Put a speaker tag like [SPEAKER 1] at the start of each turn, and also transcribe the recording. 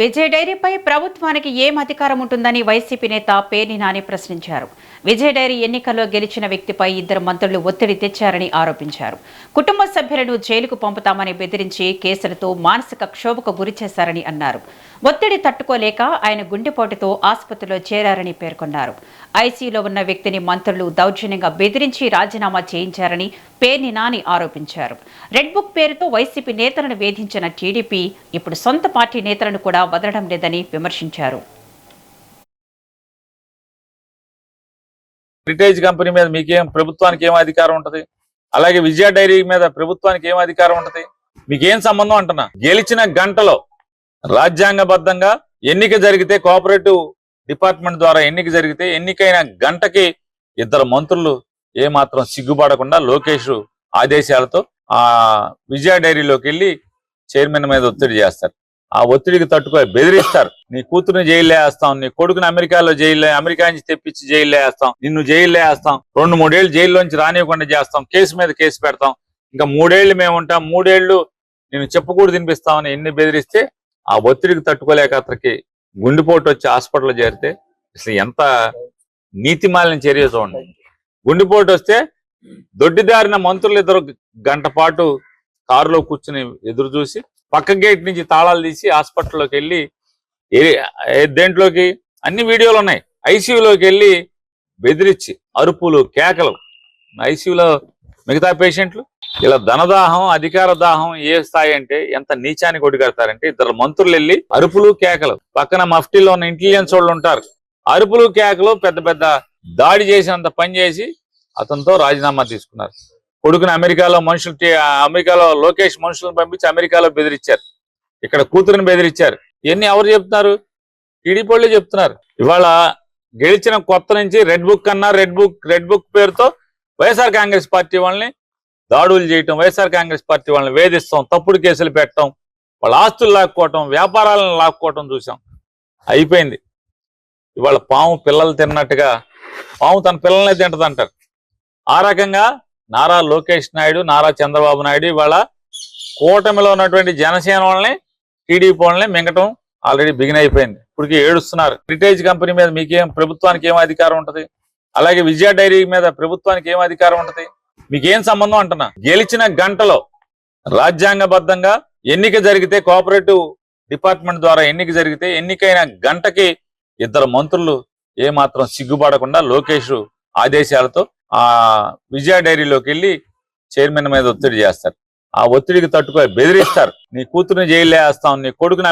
[SPEAKER 1] విజయ్ డైరీపై ప్రభుత్వానికి ఏం అధికారం ఉంటుందని వైసీపీ నేత పేర్ని నాని ప్రశ్నించారు. విజయ్ డైరీ ఎన్నికల్లో గెలిచిన వ్యక్తిపై ఇద్దరు మంత్రులు ఒత్తిడి తెచ్చారని ఆరోపించారు. కుటుంబ సభ్యులను జైలుకు పంపుతామని బెదిరించి కేసులతో మానసిక క్షోభకు గురిచేశారని అన్నారు. ఒత్తిడి తట్టుకోలేక ఆయన గుండెపోటుతో ఆసుపత్రిలో చేరారని పేర్కొన్నారు. ఐసీయూలో ఉన్న వ్యక్తిని మంత్రులు దౌర్జన్యంగా బెదిరించి రాజీనామా చేయించారని పేర్ని నాని ఆరోపించారు. రెడ్ బుక్ పేరుతో వైసీపీ నేతలను వేధించిన టీడీపీ ఇప్పుడు సొంత పార్టీ నేతలను కూడా వదలడం లేదని విమర్శించారు.
[SPEAKER 2] హెరిటేజ్ కంపెనీ మీద మీకేం ప్రభుత్వానికి ఏం అధికారం ఉంటది? అలాగే విజయ డైరీ మీద ప్రభుత్వానికి ఏం అధికారం ఉంటది? మీకేం సంబంధం అంటున్నా? గెలిచిన గంటలో రాజ్యాంగబద్ధంగా ఎన్నిక జరిగితే, కోఆపరేటివ్ డిపార్ట్మెంట్ ద్వారా ఎన్నిక జరిగితే ఎన్నికైన గంటకి ఇద్దరు మంత్రులు ఏమాత్రం సిగ్గుపడకుండా లోకేష్ ఆదేశాలతో ఆ విజయ డైరీలోకి వెళ్ళి చైర్మన్ మీద ఒత్తిడి చేస్తారు. ఆ ఒత్తిడికి తట్టుకో బెదిరిస్తారు. నీ కూతురుని జైల్లో వేస్తాం, నీ కొడుకుని అమెరికా నుంచి తెప్పించి జైల్లో వేస్తాం, నిన్ను జైల్లో వేస్తాం, 2-3 ఏళ్ళు జైల్లోంచి రానివ్వకుండా చేస్తాం, కేసు మీద కేసు పెడతాం, ఇంకా 3 ఏళ్ళు మేము ఉంటాం, 3 ఏళ్ళు నేను చెప్పకూడదు తినిపిస్తామని ఎన్ని బెదిరిస్తే ఆ ఒత్తిడికి తట్టుకోలేక అతనికి గుండెపోటు వచ్చి హాస్పిటల్లో చేరితే అసలు ఎంత నీతిమాలిన చర్య చూడండి. గుండెపోటు వస్తే దొడ్డిదారిన మంత్రులు ఇద్దరు గంట పాటు కారులో కూర్చుని ఎదురు చూసి పక్క గేట్ నుంచి తాళాలు తీసి హాస్పిటల్లోకి వెళ్ళి దేంట్లోకి అన్ని వీడియోలు ఉన్నాయి. ఐసీయూలోకి వెళ్ళి బెదిరించి అరుపులు కేకలు. ఐసీయూలో మిగతా పేషెంట్లు ఇలా ధనదాహం అధికార దాహం ఏ స్థాయి అంటే ఎంత నీచానికి ఒడిగడతారంటే ఇద్దరు మంత్రులు వెళ్ళి అరుపులు కేకలు. పక్కన మఫ్టీలో ఉన్న ఇంటెలిజెన్స్ వాళ్ళు ఉంటారు, అరుపులు కేకలు పెద్ద పెద్ద దాడి చేసినంత పని చేసి అతనితో రాజీనామా తీసుకున్నారు. కొడుకుని అమెరికాలో లోకేష్ మనుషులను పంపించి అమెరికాలో బెదిరించారు, ఇక్కడ కూతురుని బెదిరించారు. ఇవన్నీ ఎవరు చెప్తున్నారు? టీడీపీ వాళ్ళే చెప్తున్నారు. ఇవాళ గెలిచిన కొత్త నుంచి రెడ్ బుక్ పేరుతో వైఎస్ఆర్ కాంగ్రెస్ పార్టీ వాళ్ళని దాడులు చేయటం, వైఎస్ఆర్ కాంగ్రెస్ పార్టీ వాళ్ళని వేధిస్తాం, తప్పుడు కేసులు పెట్టడం, వాళ్ళ ఆస్తులు లాక్కోవటం, వ్యాపారాలను లాక్కోవటం చూసాం. అయిపోయింది. ఇవాళ పాము పిల్లలు తిన్నట్టుగా పాము తన పిల్లల్నే తింటదంటారు. ఆ రకంగా నారా లోకేష్ నాయుడు, నారా చంద్రబాబు నాయుడు ఇవాళ కూటమిలో ఉన్నటువంటి జనసేన వాళ్ళని టీడీపీ వాళ్ళని మింగటం ఆల్రెడీ బిగిన్ అయిపోయింది. ఇప్పటికీ ఏడుస్తున్నారు. హెరిటేజ్ కంపెనీ మీద మీకేం ప్రభుత్వానికి ఏం అధికారం ఉంటది? అలాగే విజయ డైరీ మీద ప్రభుత్వానికి ఏం అధికారం ఉంటది? మీకేం సంబంధం అంటున్నా? గెలిచిన గంటలో రాజ్యాంగబద్ధంగా ఎన్నిక జరిగితే, కోఆపరేటివ్ డిపార్ట్మెంట్ ద్వారా ఎన్నిక జరిగితే ఎన్నికైన గంటకి ఇద్దరు మంత్రులు ఏమాత్రం సిగ్గుపడకుండా లోకేష్ ఆదేశాలతో ఆ విజయ డైరీలోకి వెళ్ళి చైర్మన్ మీద ఒత్తిడి చేస్తారు. ఆ ఒత్తిడికి తట్టుకో బెదిరిస్తారు. నీ కూతురుని జైల్లో వేస్తాం, నీ కొడుకుని